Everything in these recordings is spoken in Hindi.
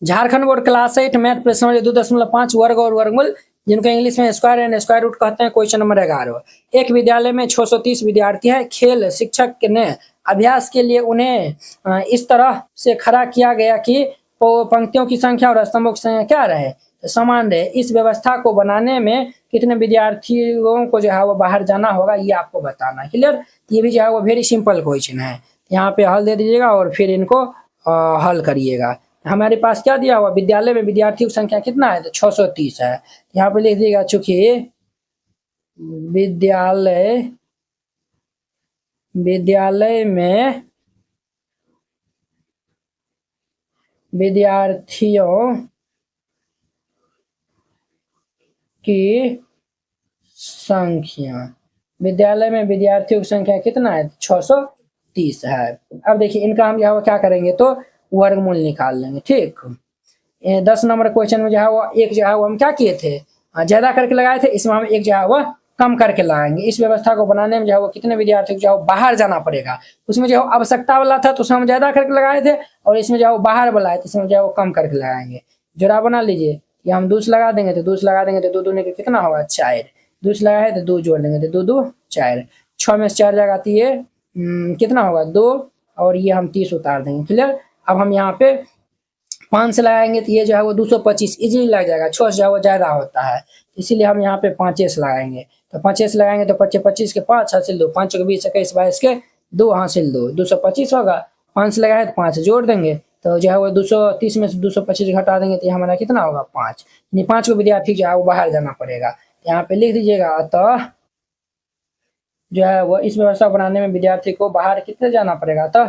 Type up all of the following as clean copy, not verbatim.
झारखंड बोर्ड क्लास 8 मैथ प्रश्न नंबर 2.5 वर्ग और वर्गमूल, जिनको इंग्लिश में स्क्वायर एंड स्क्वायर रूट कहते हैं। Question number 11। एक विद्यालय में 630 विद्यार्थी है। खेल शिक्षक ने अभ्यास के लिए उन्हें इस तरह से खड़ा किया गया कि पंक्तियों की संख्या और स्तंभों की संख्या क्या रहे, समान रहे। इस व्यवस्था को बनाने में कितने विद्यार्थियों को जो है वो बाहर जाना होगा, ये आपको बताना है। क्लियर? ये भी जो है वो वेरी सिंपल क्वेश्चन है। यहाँ पे हल दे दीजिएगा और फिर इनको हल करिएगा। हमारे पास क्या दिया हुआ, विद्यालय में विद्यार्थियों की संख्या कितना है, तो 630 है। यहाँ पे लिख दीजिएगा, चूंकि विद्यालय में विद्यार्थियों की संख्या, विद्यालय में विद्यार्थियों की संख्या कितना है, 630 है। अब देखिए इनका हम यहाँ क्या करेंगे, तो वर्गमूल निकाल लेंगे। ठीक, 10 नंबर क्वेश्चन में जो है वो एक जो है वो हम क्या किए थे, ज्यादा करके लगाए थे। इसमें हम एक जो है वो कम करके लगाएंगे। इस व्यवस्था को बनाने में जो है वो कितने विद्यार्थियों को जो है बाहर जाना पड़ेगा, उसमें जो आवश्यकता वाला था तो उसमें हम ज्यादा करके लगाए थे, और इसमें जो है बाहर वाला है तो इसमें जो है वो कम करके लगाएंगे। जोड़ा बना लीजिए, ये हम 2 लगा देंगे तो 2 लगा देंगे तो 2 दूनी के कितना होगा, 4। 2 लगाए तो 2 जोड़ देंगे तो 2 2 4, 6 में से 4 जाएगा तो ये कितना होगा, 2, और ये हम 30 उतार देंगे। क्लियर? अब हम यहाँ पे 5 से लगाएंगे तो ये जो है वो 225 इजीली लग जाएगा। 6 जो है वो ज्यादा होता है, इसीलिए हम यहाँ पे 5 से लगाएंगे। तो 5 से लगाएंगे तो 25 25 के 5 हासिल 2, 5 के 20 21 22 के 2 हासिल 2, 225 होगा। 5 से लगाए तो 5 जोड़ देंगे तो जो है वो 230 में से 225 घटा देंगे तो हमारा कितना होगा, 5। यानी 5 को विद्यार्थी जो है वो बाहर जाना पड़ेगा। यहाँ पे लिख दीजिएगा, अतः जो है वो इस व्यवस्था बनाने में विद्यार्थी को बाहर कितने जाना पड़ेगा, अतः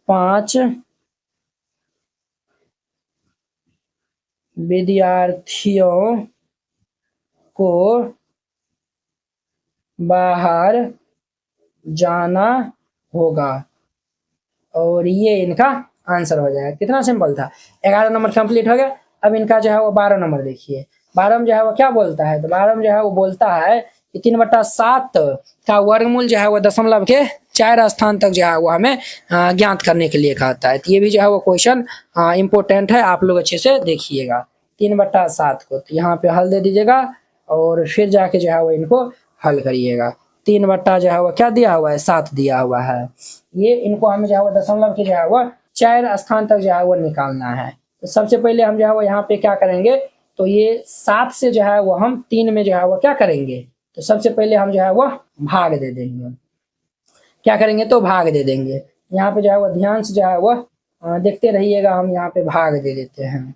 5 विद्यार्थियों को बाहर जाना होगा, और ये इनका आंसर हो जाएगा। कितना सिंपल था। 11 नंबर कंप्लीट हो गया। अब इनका जो है वो 12 नंबर देखिए। 12 में जो है वो क्या बोलता है, तो 12 में जो है वो बोलता है कि 3/7 का वर्गमूल जो है वो दशमलव के 4 स्थान तक जो है वो हमें ज्ञात करने के लिए कहता है। तो ये भी जो है वो क्वेश्चन इंपॉर्टेंट है, आप लोग अच्छे से देखिएगा। 3/7 को तो यहाँ पे हल दे दीजिएगा और फिर जाके जो है वो इनको हल करिएगा। 3 बट्टा जो है वो क्या दिया हुआ है, 7 दिया हुआ है। ये इनको हमें जो है वो दशमलव के जो है वो 4 स्थान तक जो है वो निकालना है। तो सबसे पहले हम जो है वो यहाँ पे क्या करेंगे, तो ये 7 से जो है वो हम 3 में जो है वो क्या करेंगे, तो सबसे पहले हम जो है वो भाग दे देंगे। क्या करेंगे, तो भाग दे देंगे। यहाँ पे जो है वो ध्यान से जो है वो देखते रहिएगा। हम यहाँ पे भाग दे देते हैं।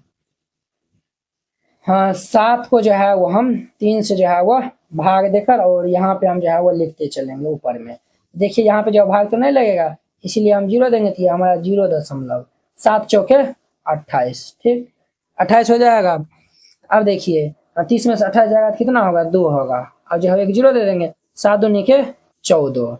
हाँ, 7 को जो है वो हम 3 से जो है वो भाग देकर, और यहाँ पे हम जो है वो लिखते चलेंगे ऊपर में। देखिए यहाँ पे जो भाग तो नहीं लगेगा, इसीलिए हम 0 देंगे तो हमारा 0.7 चौके 28। ठीक, 28 हो जाएगा। अब देखिए 30 में से 28 जाएगा कितना होगा, 2 होगा। अब जो है एक 0 दे देंगे, 7 दूनी के 14।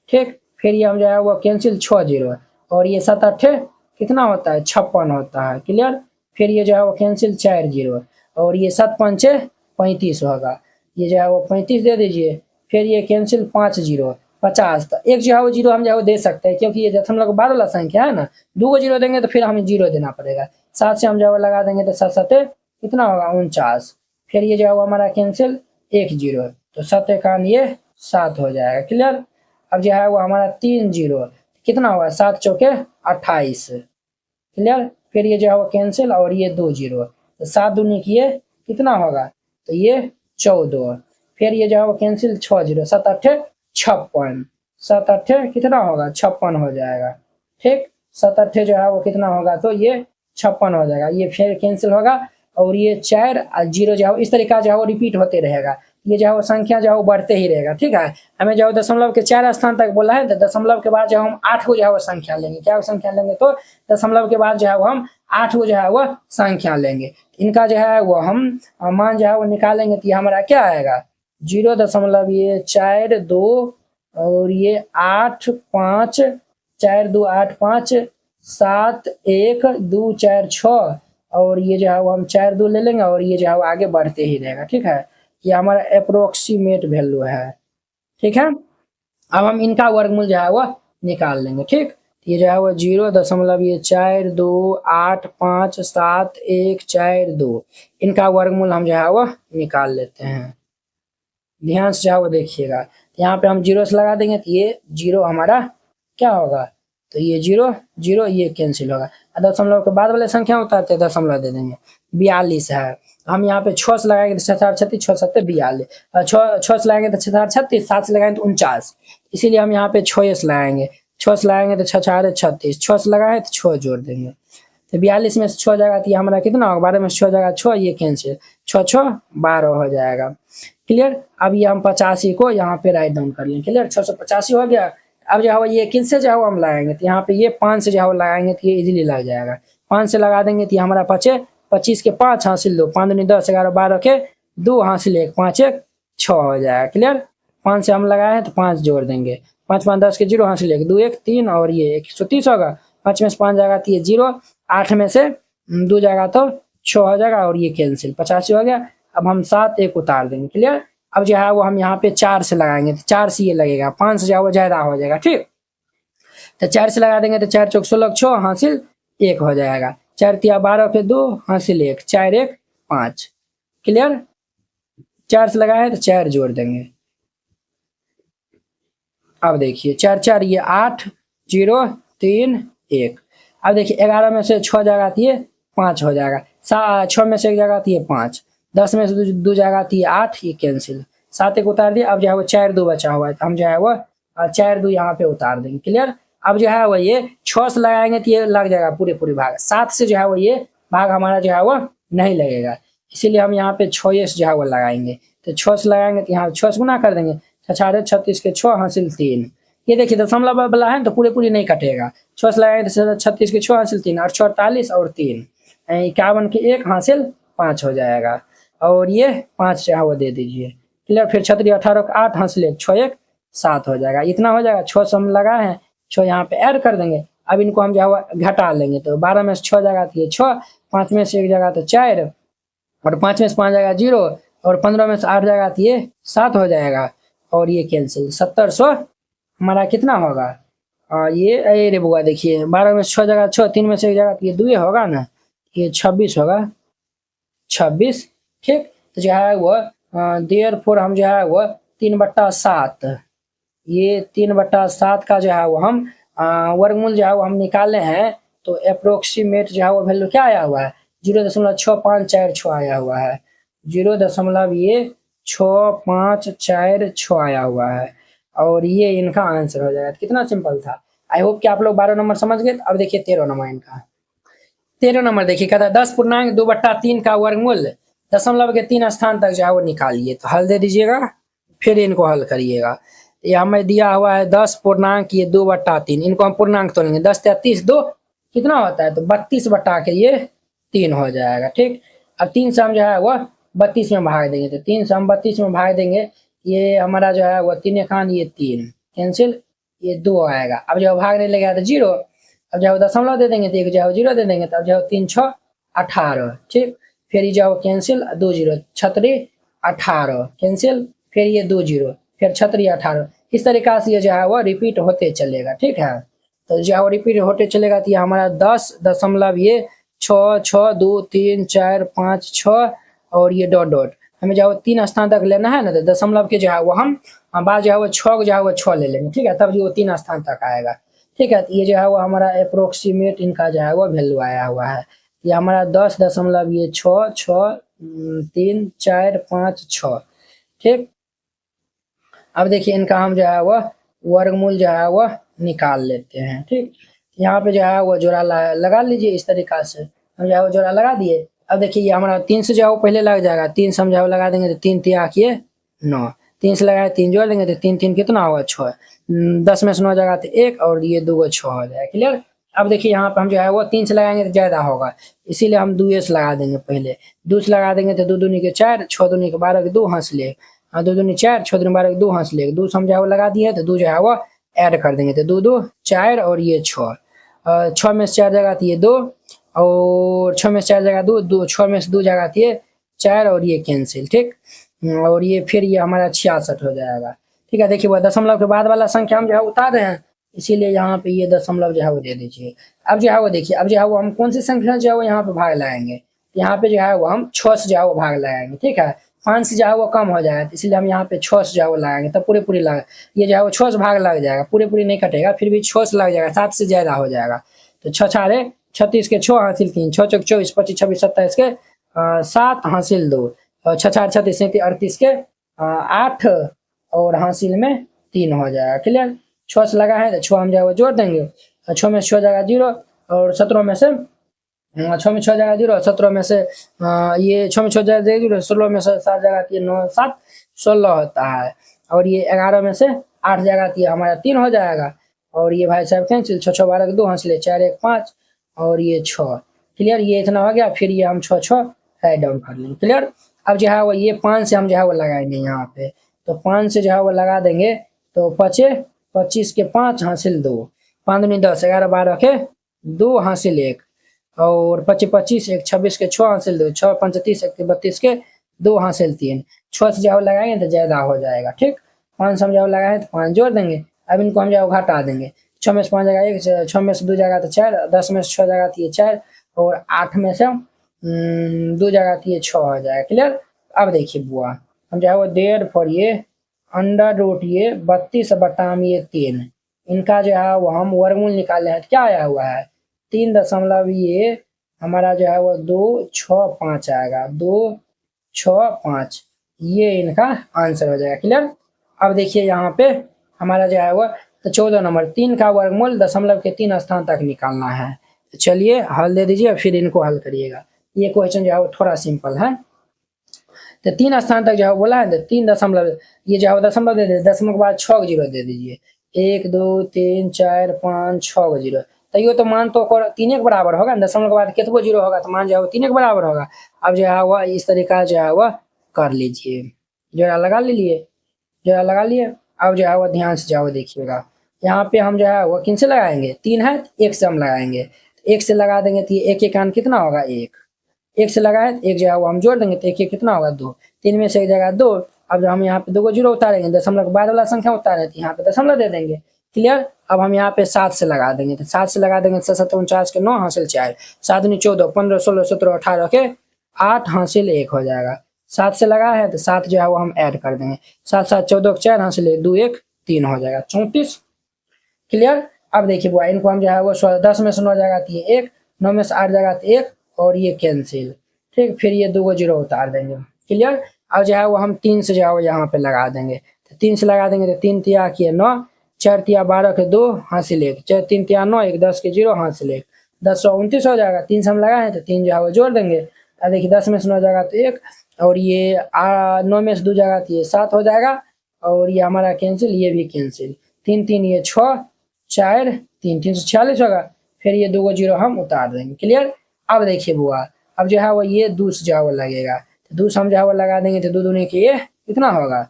ठीक, फिर ये हम जो है वो कैंसिल 6 0, और ये 7 8 कितना होता है, 56 होता है। क्लियर? फिर ये जो है वो कैंसिल 4 0, और ये 7 5 35 होगा। ये जो है वो 35 दे दीजिए। फिर ये कैंसिल 5 0 50। तो एक जो है वो 0 हम जो है वो दे सकते हैं, क्योंकि ये दशमलव के बाद वाला संख्या है ना। 2 को 0 देंगे तो फिर हमें 0 देना पड़ेगा। 7 से हम जो है वो लगा देंगे तो 7 7 कितना होगा, 49। फिर ये जो है वो हमारा कैंसिल 1 0, तो 7 1 ये 7 हो जाएगा। क्लियर? अब जो है वो हमारा 3 0 कितना होगा, 7 चौके 28। क्लियर? फिर ये जो है वो कैंसिल, और ये 2 0, तो 7 दूनी की ये कितना होगा, तो ये 14। फिर ये जो है वो कैंसिल 6 0, 7 8 56, 7 8 कितना होगा, 56 हो जाएगा। ठीक, 7 8 जो है वो कितना होगा, तो ये 56 हो जाएगा। ये फिर कैंसिल होगा, और ये 4 और 0 जो है इस तरीका जो है वो रिपीट होते रहेगा। ये जो है वो संख्या जो है वो बढ़ते ही रहेगा। ठीक है, हमें जो है दशमलव के 4 स्थान तक बोला है, तो दशमलव के बाद जो हम 8 को जो है वो संख्या लेंगे। क्या संख्या लेंगे, तो दशमलव के बाद जो है वो हम 8 को जो है वो संख्या लेंगे। इनका जो है वो हम मान जो है वो निकालेंगे तो ये हमारा क्या आएगा, 0.4 2, और ये 8 5 4 2 8 5 7 1 2 4 6, और ये जो है वो हम 4 2 ले लेंगे, और ये जो है वो आगे बढ़ते ही रहेगा। ठीक है, ये हमारा अप्रोक्सीमेट वैल्यू है। ठीक है, अब हम इनका वर्गमूल जो है वो निकाल लेंगे। ठीक, ये जो है वो 0.4285714 इनका वर्गमूल हम जो है वो निकाल लेते हैं। ध्यान से जो है वो देखिएगा, यहाँ पे हम जीरो से लगा देंगे तो ये जीरो हमारा क्या होगा, तो ये जीरो जीरो ये कैंसिल होगा। दशमलव के बाद वाले संख्या उतारते हैं, दशमलव दे देंगे। 42 है, हम यहाँ पे 6 से लगाएंगे तो 6×4=36, 6 7 42, 6 से लगाएंगे तो 6×4=36, 7 से लगाएंगे तो 49, इसीलिए हम यहाँ पे 6 से लगाएंगे। 6 से लगाएंगे तो 6×4=36, 6 से लगाए तो 6 जोड़ देंगे, तो 42 में से 6 जाएगा तो ये हमारा कितना होगा, 12 में से 6 जाएगा 6, ये कैंसिल, 6 6 12 हो जाएगा। क्लियर। अब ये हम 85 को यहाँ पे राइट डाउन कर लेंगे। क्लियर, 685 हो गया। अब जो है ये किससे जो है हम लगाएंगे, तो यहाँ पे ये 5 से जो है लगाएंगे तो ये इजीली लग जाएगा। 5 से लगा देंगे तो हमारा 25 के 5 हासिल 2, 5 दूनी 10, 11 12 के 2 हासिल 1, 5 1 6 हो जाएगा। क्लियर, 5 से हम लगाए हैं तो 5 जोड़ देंगे, 5 5 10 के 0 हासिल 1, 2 1 3 और ये 130 होगा। 5 में से 5 जाएगा तो ये 0, 8 में से 2 जाएगा तो 6 हो जाएगा और ये कैंसिल, 85 हो गया। अब हम 7 1 उतार देंगे। क्लियर, अब जो है वो हम यहाँ पे 4 से लगाएंगे तो 4 से ये लगेगा, 5 से जो है वो ज्यादा हो जाएगा। ठीक, तो 4 से लगा देंगे तो 4 चौक 16 6 हासिल 1 हो जाएगा, 4 तिया 12 के 2 हासिल 1, 4 1 5। क्लियर, 4 से लगाए तो 4 जोड़ देंगे। अब देखिए 4 4 ये 8 0 3 1। अब देखिए 11 में से 6 जाएगा तो ये 5 हो जाएगा, 6 में से 1 जाएगा तो ये 5, 10 में से 2 जाएगा तो ये 8, ये कैंसिल, 7 1 उतार दिया। अब जो है वो 4 2 बचा हुआ है तो हम जो है वो 4 2 यहाँ पे उतार देंगे। क्लियर, अब जो है वो ये 6 से लगाएंगे तो ये लग जाएगा पूरे पूरे भाग, 7 से जो है वो ये भाग हमारा जो है वो नहीं लगेगा, इसीलिए हम यहाँ पे 6 से जो है वो लगाएंगे। तो 6 से लगाएंगे तो यहाँ 6 से गुना कर देंगे, 6 36 के 6 हासिल 3। ये देखिए दशमलव वाला है तो पूरे पूरी नहीं कटेगा, 6 से लगाएंगे तो 36 के 6 हासिल 3 और 48 और 3 51 के 1 हासिल 5 हो जाएगा और ये 5 जो है वो दे दीजिए। क्लियर, फिर 36 18 का 8 हासिल 1, 6 1 7 हो जाएगा, इतना हो जाएगा। 6 से हम लगाए हैं, 6 यहाँ पे ऐड कर देंगे। अब इनको हम जो है घटा लेंगे तो 12 में से 6 जाएगा तो ये 6, 5 में से 1 जाएगा तो 4 और 5 में से 5 जाएगा 0 और 15 में से 8 जाएगा तो ये 7 हो जाएगा और ये कैंसिल, 1700 हमारा कितना होगा। ये अरे बुआ देखिए 12 में से 6 जाएगा 6, 3 में से 1 जाएगा तो ये 2 होगा ना, ये 26 होगा, 26। ठीक, तो जो है वो देयरफॉर हम जो है वो 3/7, ये 3/7 का जो है वो हम वर्गमूल जो है वो हम निकाले हैं, तो अप्रोक्सीमेट जो है वो वैल्यू क्या आया हुआ है, 0.6546 आया हुआ है, 0.6546 आया हुआ है और ये इनका आंसर हो जाएगा। कितना सिंपल था। आई होप कि आप लोग 12 नंबर समझ गए। अब देखिए 13 नंबर इनका, 13 नंबर देखिए कहता है 10.2/3 का वर्गमूल दशमलव के 3 स्थान तक जो है वो निकालिए। तो हल दे दीजिएगा, फिर इनको हल करिएगा। ये हमें दिया हुआ है 10.2/3, इनको हम पूर्णांक तोड़ेंगे, 10 33 2 कितना होता है, तो 32/3 हो जाएगा। ठीक, अब 3 से हम जो है वो 32 में भाग देंगे, तो 3 से हम 32 में भाग देंगे, ये हमारा जो है वो 3 1 ये 3 कैंसिल, ये 2 आएगा। अब जो भाग नहीं लगेगा तो 0, अब जो दशमलव दे देंगे तो एक जो है 0 दे देंगे, तब जो 3 6 18। ठीक, फिर ये जो कैंसिल 2 0 36 18 कैंसिल, फिर ये 2 0 फिर 36 18। इस तरीका से ये जो है वो रिपीट होते चलेगा। ठीक है, तो जो है वो रिपीट होते चलेगा तो ये हमारा 10.6 6 2 3 4 5 6 और ये डॉट डॉट हमें जो है 3 स्थान तक लेना है ना, तो दशमलव के जो है वो हम बाद जो है वो 6 जो है वो 6 ले लेंगे। ठीक है, तब जो 3 स्थान तक आएगा। ठीक है, तो ये जो है वो हमारा अप्रोक्सीमेट इनका जो है वो वैल्यू आया हुआ है, ये हमारा 10.6 6 3 4 5 6। ठीक, अब देखिए इनका हम जो है वो वर्गमूल जो है वो निकाल लेते हैं। ठीक, यहाँ पे जो है वो जोड़ा लगा लीजिए, इस तरीका से हम जो है वो जोड़ा लगा दिए। अब देखिए ये हमारा 3 से जो है वो पहले लग जाएगा, 3 से हम जो है लगा देंगे तो 3 3 आखिए 9, 3 से लगाए 3 जोड़ देंगे तो 3 3 कितना होगा 6, 10 में से 9 जाएगा तो 1 और ये 2 को 6 हो जाएगा। क्लियर, अब देखिए यहाँ पे हम जो है वो 3 से लगाएंगे तो ज्यादा होगा, इसीलिए हम 2 से लगा देंगे। पहले 2 से लगा देंगे तो 2 दूनी के 4 6 दूनी के 12 के 2 हंस ले, 2 दूनी 4 6 दूनी 12 के 2 हंस ले, 2 से हम जो है वो लगा दिए तो 2 जो है वो ऐड कर देंगे तो 2 2 4 और ये 6, 6 में से 4 जाएगा तो ये 2 और 6 में से 4 जाएगा 2 6 में से 2 जाएगा तो ये 4 और ये कैंसिल। ठीक, और ये फिर ये हमारा 66 हो जाएगा। ठीक है, देखिए वो दशमलव के बाद वाला संख्या हम जो है उतार रहे हैं, इसीलिए यहाँ पे ये दशमलव जो है वो दे दीजिए। अब जो है वो देखिए, अब जो है वो हम कौन सी संख्या जो है वो यहाँ पे भाग लगाएंगे, यहाँ पे जो है वो हम 6 से जो है वो भाग लगाएंगे, ठीक है। 5 से जो है वो कम हो जाएगा, इसलिए हम यहाँ पे 6 से जो है वो लगाएंगे, तब पूरे पूरी लग, ये जो है वो 6 से भाग लग जाएगा, पूरे पूरी नहीं कटेगा, फिर भी 6 से लग जाएगा, 7 से ज्यादा हो जाएगा। तो 6 छारे 36 के 6 हासिल 3, 6 चौक 24, 25 26 27 के 7 हासिल 2, और 6 4 36 38 के 8 और हासिल में 3 हो जाएगा। क्लियर। 6 से लगा है तो 6 हम जो है वो जोड़ देंगे, 6 में 6 जाएगा 0, और 17 में से 6 में 6 जाएगा 0, 17 में से ये 6 में 6 जाएगा 0, 16 में से 7 जाएगा 3, 9 7 16 होता है, और ये 11 में से 8 जाएगा तो ये हमारा 3 हो जाएगा, और ये भाई साहब कैंसिल, 6 6 12 के 2 हासिल 4 1 5, और ये 6। क्लियर। ये इतना हो गया, फिर ये हम 6 6 राइट डाउन कर लेंगे। क्लियर। अब जो है वो ये 5 से हम जो है वो लगाएंगे यहाँ पे, तो 5 से जो है वो लगा देंगे, तो 25 के 5 हासिल 2, 5 दूनी 10, 11 12 के 2 हासिल 1, और 25 25 1 26 के 6 हासिल 2, 6 5 30 1 32 के 2 हासिल 3। 6 से जो लगाएंगे तो ज्यादा हो जाएगा, ठीक। 5 से हम जो लगाए तो 5 जोड़ देंगे, अब इनको हम जो घटा देंगे, 6 में से 5 जगह 1, 6 में से 2 जगह तो 4, 10 में से 6 जगह तो ये 4, और 8 में से 2 जगह तो ये 6 हो जाएगा। क्लियर। अब देखिए बुआ, हम जो है वो देर फॉर ये अंडर रूट ये 32 बटाम ये 3, इनका जो है वो हम वर्गमूल निकाले हैं, तो क्या आया हुआ है 3 दशमलव ये हमारा जो है वो 2 6 5 आएगा, 2 6 5, ये इनका आंसर हो जाएगा। क्लियर। अब देखिए यहाँ पे हमारा जो है वो तो 14 नंबर 3 का वर्गमूल दशमलव के 3 स्थान तक निकालना है। तो चलिए हल दे दीजिए, फिर इनको हल करिएगा। ये क्वेश्चन जो है वो थोड़ा सिंपल है। तो 3 स्थान तक जो है बोला है, तो 3 दशमलव ये जो है दशमलव दे दीजिए, दशमलव के बाद 6 जीरो दे दीजिए, 1 2 3 4 5 6 जीरो, तो ये तो मान तो 3 के बराबर होगा, दशमलव के बाद कितने जीरो होगा तो मान जो है 3 के बराबर होगा। अब जो है वह इस तरीका जो है वह कर लीजिए, जोड़ा लगा लीजिए, जोड़ा लगा लिए। अब जो है वह ध्यान से जाओ देखिएगा, यहाँ पे हम जो है वह किन से लगाएंगे, 3 है 1 से हम लगाएंगे, 1 से लगा देंगे तो ये 1 के कान कितना होगा 1, 1 से लगा है 1 जो है वो हम जोड़ देंगे तो 1 कितना होगा 2, 3 में से 1 जगह 2। अब जो हम यहाँ पे 2 को जीरो उतारेंगे, दशमलव के बाद वाला संख्या उतारे तो यहाँ पे दशमलव दे देंगे। क्लियर। अब हम यहाँ पे 7 से लगा देंगे, तो 7 से लगा देंगे, 7 7 49 के 9 हासिल 4, 7 दूनी 14 15 16 17 18 के 8 हासिल 1 हो जाएगा। 7 से लगा है तो 7 जो है वो हम ऐड कर देंगे, 7 7 14 के 4 हासिल 1 2 1 3 हो जाएगा 34। क्लियर। अब देखिए बुआ, इनको हम जो है वो 10 में से 9 जाएगा तो ये 1, 9 में से 8 जाएगा तो 1, और ये कैंसिल, ठीक। फिर ये 2 को जीरो उतार देंगे। क्लियर। अब जो है वो हम 3 से जो है वो यहाँ पे लगा देंगे, तो 3 से लगा देंगे तो 3 तिया किए 9, 4 तिया 12 के 2 हासिल 1, 4 3 तिया 9 1 10 के 0 हासिल 1, 10 29 हो जाएगा। 3 से हम लगाए तो 3 जो है वो जोड़ देंगे, अब देखिए 10 में से 9 जाएगा तो 1, और ये 9 में से 2 जाएगा तो ये 7 हो जाएगा, और ये हमारा कैंसिल, ये भी कैंसिल, 3 3 ये 6 4 3 346 होगा। फिर ये 2 को जीरो हम उतार देंगे। क्लियर। अब देखिए बुआ, अब जो है वो ये 2 से जो है वो लगेगा, तो 2 से हम जो है वो लगा देंगे तो 2 दूनी की ये कितना होगा,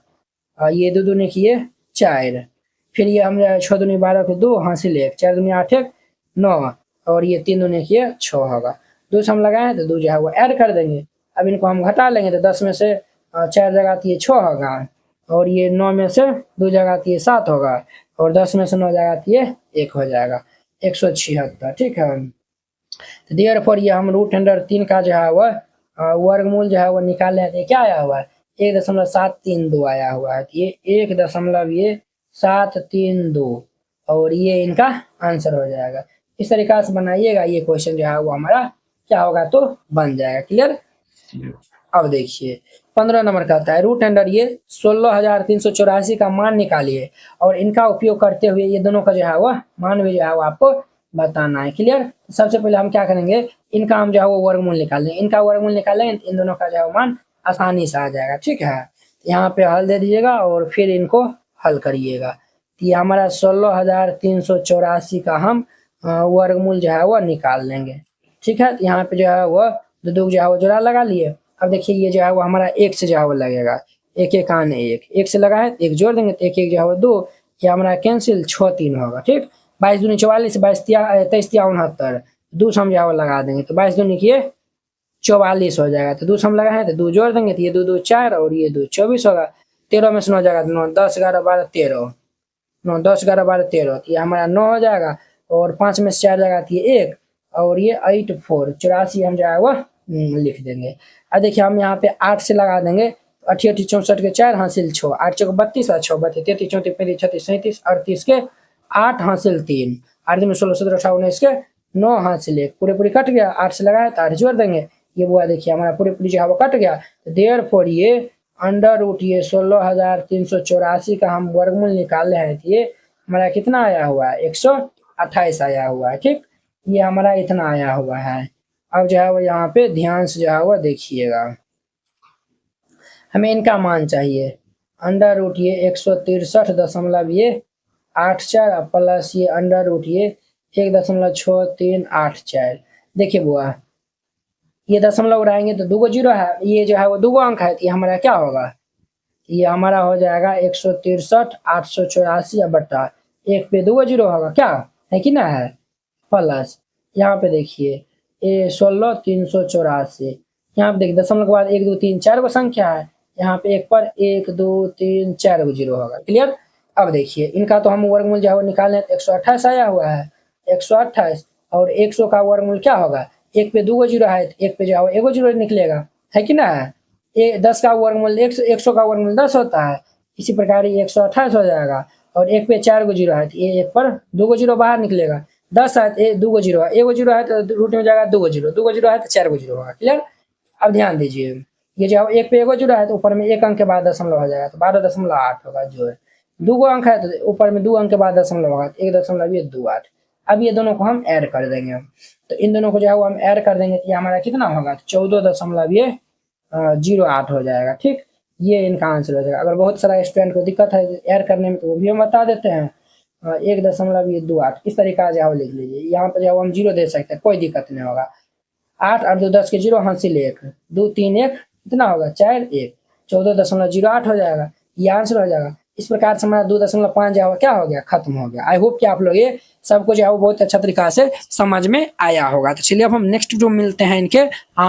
ये 2 दूनी की ये 4, फिर ये हम 6 दूनी 12 के 2 हासिल 1, 4 दूनी 8 1 9, और ये 3 दूनी की ये 6 होगा। 2 से हम लगाए तो 2 जो है वो ऐड कर देंगे। अब इनको हम घटा लेंगे तो 10 में से 4 जगह तो ये 6 होगा, और ये 9 में से 2 जगह तो ये 7 होगा, और 10 में से 9 जगह तो ये 1 हो जाएगा 176। ठीक है। तो देयर फॉर ये हम रूट अंडर 3 का जो है वह वर्गमूल जो है वो निकाले हैं, तो क्या आया हुआ है 1.732 आया हुआ है, तो ये 1.732, और ये इनका आंसर हो जाएगा। इस तरीका से बनाइएगा, ये क्वेश्चन जो है वो हमारा क्या होगा तो बन जाएगा। क्लियर। अब देखिए 15 नंबर का आता है रूट अंडर ये 16,384 का मान निकालिए, और इनका उपयोग करते हुए ये दोनों का जो है वह मान भी जो है वो आपको बताना है। क्लियर। सबसे पहले हम क्या करेंगे, इनका हम जो है वो वर्गमूल निकालेंगे, इनका वर्गमूल निकालेंगे तो इन दोनों का जो है मान आसानी से आ जाएगा। ठीक है। यहाँ पे हल दे दीजिएगा और फिर इनको हल करिएगा। तो ये हमारा 16,384 का हम वर्गमूल जो है वो निकाल लेंगे। ठीक है। यहाँ पे जो है वो दो जो है वो जोड़ा लगा लिए। अब देखिए ये जो है वो हमारा 1 से जो है वो लगेगा, 1 1 आने 1 से लगा है 1 जोड़ देंगे तो 1 1 जो है वो 2, ये हमारा कैंसिल 6 3 होगा। ठीक। 22 दूनी 44, 22 23 69, 2 से हम जो है वो लगा देंगे तो 22 दूनी की 44 हो जाएगा, तो 2 से हम लगाए तो 2 जोड़ देंगे तो ये 2 2 4, और ये 2 24 होगा। 13 में से 9 जाएगा तो 9 10 11 12 13, 9, 10, 11, 12, 13, ये हमारा 9 हो जाएगा और 5 में से 4 जगह आती है 1 और ये 8, 4, 84 हम जो है वह लिख देंगे। अब देखिए हम यहाँ पे 8 से लगा देंगे, 88, 64 के 4 हासिल 6, 8 चौक 32, 6 32, 33, 34, 35, 36, 37, 38 के 8 हासिल 3, 8 में 16, 17, 18, 19 के 9 हासिल 1, पूरे कट गया। 8 से लगाया तो 8 जोड़ देंगे, ये वो देखिए हमारा पूरे जो है वो कट गया। देयरफॉर ये अंडर रूट ये 16,384 का हम वर्गमूल निकाले हैं, तो ये हमारा कितना आया हुआ है, 128 आया हुआ है। ठीक, ये हमारा इतना आया हुआ है। अब जो है वो यहाँ पे ध्यान से जो है वो देखिएगा, हमें इनका मान चाहिए। अंडर रूट ये 163.84 प्लस ये अंडर रूट ये 1.6384। देखिए बुआ, ये दशमलव उड़ाएंगे तो 2 जीरो है, ये जो है वो 2 अंक है, तो ये हमारा क्या होगा, ये हमारा हो जाएगा 163,884 बटा 1 पे 2 जीरो होगा, क्या है कि ना है, प्लस यहाँ पे देखिए ये 16,384, यहाँ पे देखिए दशमलव के बाद 1, 2, 3, 4 गो संख्या है, यहाँ पे एक पर 1, 2, 3, 4 गो जीरो होगा। क्लियर। अब देखिए इनका तो हम वर्गमूल जो है वो निकालने, 128 आया हुआ है, 128 और 100 का वर्गमूल क्या होगा, 1 पे 2 जीरो है, 1 पे जो है 1 जीरो निकलेगा, है कि ना है। 10 का वर्गमूल 100 का वर्गमूल 10 होता है, इसी प्रकार ये 128 हो जाएगा और 1 पे 4 गो जीरो है, तो ये 1 पर 2 जीरो बाहर निकलेगा। 10 है 2 जीरो है, 1 जीरो है तो रूट में जाएगा 2 जीरो, 2 जीरो है तो 4 जीरो होगा। क्लियर। अब ध्यान दीजिए, ये जो 1 पे 1 जीरो है तो ऊपर में 1 अंक के बाद दशमलव हो जाएगा, तो 12.8 होगा जो है। 2 अंक है तो ऊपर में 2 अंक के बाद दशमलव होगा, 1.28। अब ये दोनों को हम ऐड कर देंगे, तो इन दोनों को जो है वो हम ऐड कर देंगे, तो ये हमारा कितना होगा, 14.08 हो जाएगा। ठीक, ये इनका आंसर हो जाएगा। अगर बहुत सारा स्टूडेंट को दिक्कत है ऐड करने में तो वो भी हम बता देते हैं, 1.28 इस तरीका जो है लिख लीजिए। यहाँ पर जो हम जीरो दे सकते हैं, कोई दिक्कत नहीं होगा। 8, 8, 2, 10 के जीरो हासिल 1, 2, 3, 1 कितना होगा, 4, 1, 14.08 हो जाएगा, ये आंसर हो जाएगा। इस प्रकार से हमारा 2.5 जो है क्या हो गया, खत्म हो गया। आई होप कि आप लोग ये सबको जो है वो बहुत अच्छा तरीका से समझ में आया होगा। तो चलिए अब हम नेक्स्ट वीडियो में मिलते हैं इनके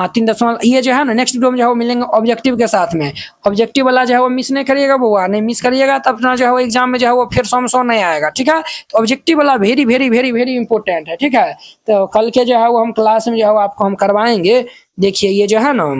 3 ये जो है ना नेक्स्ट वीडियो में जो है मिलेंगे ऑब्जेक्टिव के साथ में। ऑब्जेक्टिव वाला जो है वो मिस नहीं करिएगा बुआ, नहीं मिस करिएगा तब ना जो है वो एग्जाम में जो है वो फिर 100 नहीं आएगा। ठीक है, तो ऑब्जेक्टिव वाला very very very very important है। ठीक है, तो कल के जो है वो हम क्लास में जो है आपको हम करवाएंगे। देखिए ये जो है ना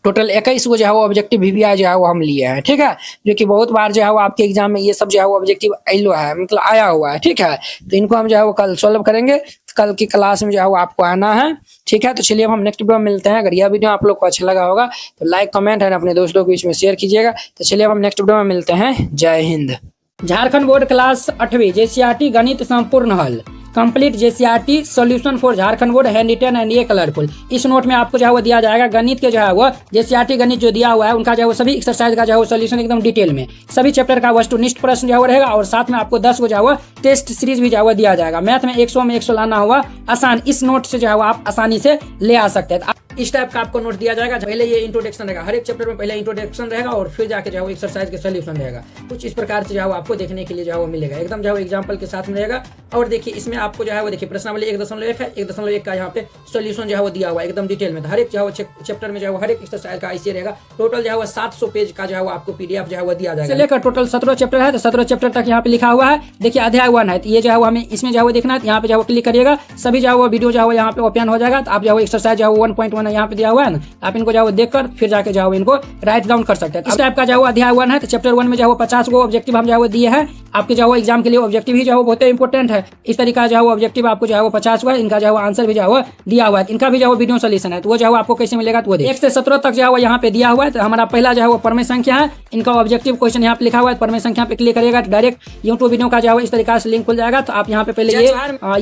टोटल 21 को जो है वो ऑब्जेक्टिव VBI जो है वो हम लिए हैं। ठीक है, जो कि बहुत बार जो है वो आपके एग्जाम में ये सब जो है वो ऑब्जेक्टिव मतलब आया हुआ है। ठीक है, तो इनको हम जो है वो कल सॉल्व करेंगे, कल की क्लास में जो है वो आपको आना है। ठीक है, तो चलिए अब हम नेक्स्ट वीडियो में मिलते हैं। अगर यह वीडियो आप लोग को अच्छा लगा होगा तो लाइक कमेंट है अपने दोस्तों के बीच में शेयर कीजिएगा। तो चलिए अब हम नेक्स्ट वीडियो में मिलते हैं। जय हिंद। झारखंड बोर्ड क्लास 8वीं JCRT गणित संपूर्ण हल complete JCRT solution for Jharkhand board hand written and ये कलरफुल। इस नोट में आपको जो है वो दिया जाएगा गणित के जो है वो JCRT गणित जो दिया हुआ है उनका जो है वो सभी एक्सरसाइज का जो है वो सॉल्यूशन एकदम डिटेल में, सभी चैप्टर का वस्तुनिष्ठ प्रश्न जो है वो रहेगा और साथ में आपको 10 को जो है वो टेस्ट सीरीज भी जो है वो दिया जाएगा। मैथ में 100 में 100 लाना हुआ आसान, इस नोट से जो है वो आप आसानी से ले आ सकते हैं। इस टाइप का आपको नोट दिया जाएगा। पहले ये इंट्रोडक्शन रहेगा, हर एक चैप्टर में पहले इंट्रोडक्शन रहेगा और फिर जाके जो है एक्सरसाइज के सॉल्यूशन रहेगा। कुछ इस प्रकार से जो है आपको देखने के लिए जो है वो मिलेगा, एकदम जो है एग्जांपल के साथ में रहेगा। और देखिए इसमें आपको जो है वो देखिए प्रश्नावली 1.1 है, 1.1 का यहाँ पे सॉल्यूशन जो है वो दिया हुआ है एकदम डिटेल में। हर एक जो है चैप्टर में जो है हर एक एक्सरसाइज का ऐसे रहेगा। टोटल जो है 700 पेज का जो है आपको PDF जो है वो दिया जाएगा। लेकर टोटल 17 चैप्टर है, तो 17 चैप्टर तक यहाँ पे लिखा हुआ है। देखिए अध्याय 1 है, तो ये जो है हमें इसमें जो है देखना है, यहाँ पे जो है क्लिक करिएगा, सभी जो है वीडियो जो है यहाँ पे ओपन हो जाएगा। तो आप जो है एक्सरसाइज जो है 1.1 यहाँ पे दिया हुआ है ना, आप इनको जो है देखकर फिर जाके जो है इनको राइट डाउन कर सकते हैं। इस टाइप का जो है अध्याय 1 है, तो चैप्टर 1 में जो है 50 को ऑब्जेक्टिव हम जो है दिए हैं आपके जो है एग्जाम के लिए। ऑब्जेक्टिव ही जो है बहुत इंपॉर्टेंट है। इस तरीका जो है ऑब्जेक्टिव आपको जो है 50 हुआ, इनका जो है आंसर भी जो है दिया हुआ है, इनका भी जो है वीडियो सोल्यूशन है। तो वो जो है आपको कैसे मिलेगा, तो वो 1 से 17 तक जो है यहाँ पे दिया हुआ है। तो हमारा पहला जो है वो परमेय संख्या है, इनका ऑब्जेक्टिव क्वेश्चन यहाँ पे लिखा हुआ है। परमेय संख्या पे क्लिक करिएगा तो डायरेक्ट यूट्यूब वीडियो का जो है इस तरीका से लिंक खुल जाएगा। तो आप यहाँ पे पहले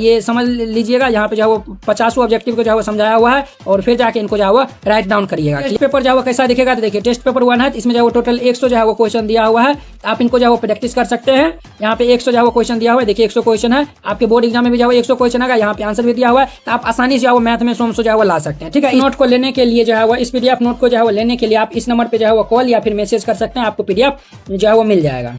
ये समझ लीजिएगा, यहाँ पे जो है 50 ऑब्जेक्टिव को जो है समझाया हुआ है और फिर जाके इनको जो है राइट डाउन करिएगा। टेस्ट पेपर जो है कैसा दिखेगा, तो देखिए टेस्ट पेपर 1 है, इसमें जो है टोटल 100 जो है वो क्वेश्चन दिया हुआ है। आप इनको जो है प्रैक्टिस कर सकते हैं। यहाँ पे 100 जो है वो क्वेश्चन दिया हुआ है, देखिए 100 क्वेश्चन है। आपके बोर्ड एग्जाम में भी जो है 100 क्वेश्चन आएगा, यहाँ पे आंसर भी दिया हुआ है। तो आप आसानी से जो है मैथ में 100 जो है ला सकते हैं। ठीक है, नोट को लेने के लिए जो है वो इस PDF नोट को जो है लेने के लिए आप इस नंबर पे जो है वो कॉल या फिर मैसेज कर सकते हैं, आपको PDF जो है वो मिल जाएगा।